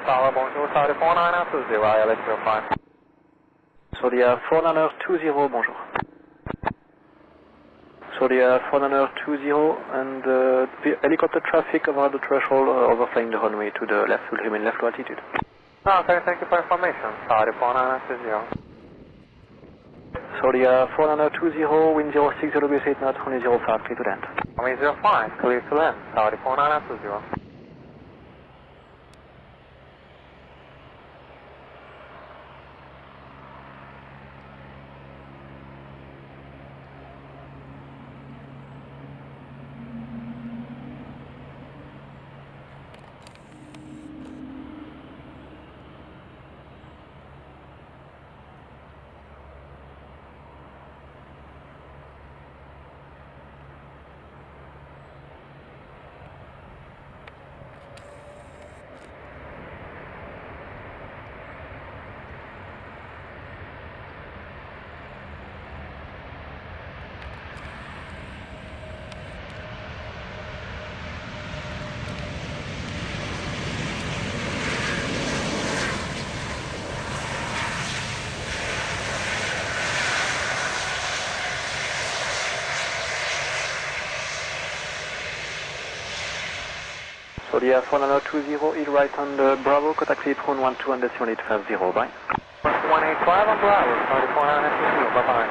Tower, bonjour, Saudia 4920, LS05. Saudia 4920, bonjour. Saudia 4920 and helicopter traffic over the threshold, overflying the runway to the left, will remain left to altitude. Okay, thank you for information. Saudia 4920. Saudia 4920, wind 060, base 8 knots, runway 05, clear to land. Runway 05, clear to land. Saudia 4920. Saudia 4920, eat right on the Bravo, contact clear 112 and decimal 850, bye. 185 on Bravo, Saudia 4920, bye-bye.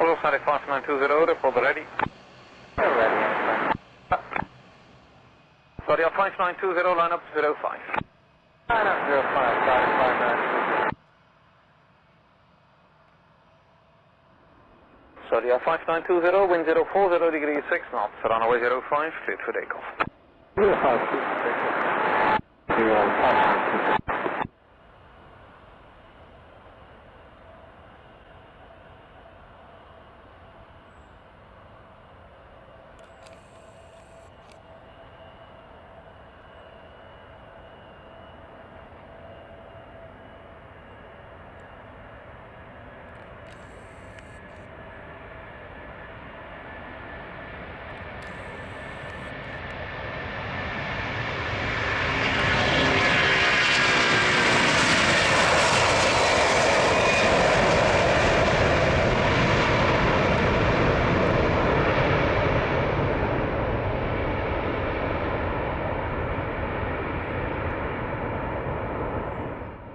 Hello, Saudia 5920, report ready. Ready. Saudia 5920, line up 05. Line up 05, Saudia 5920. Saudia 5920, wind 040 degrees 6 knots, runway 05, cleared for takeoff. 05, clear to takeoff. 05.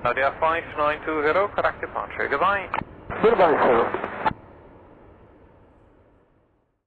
Saudia 5920, correct departure. Goodbye. Goodbye, sir.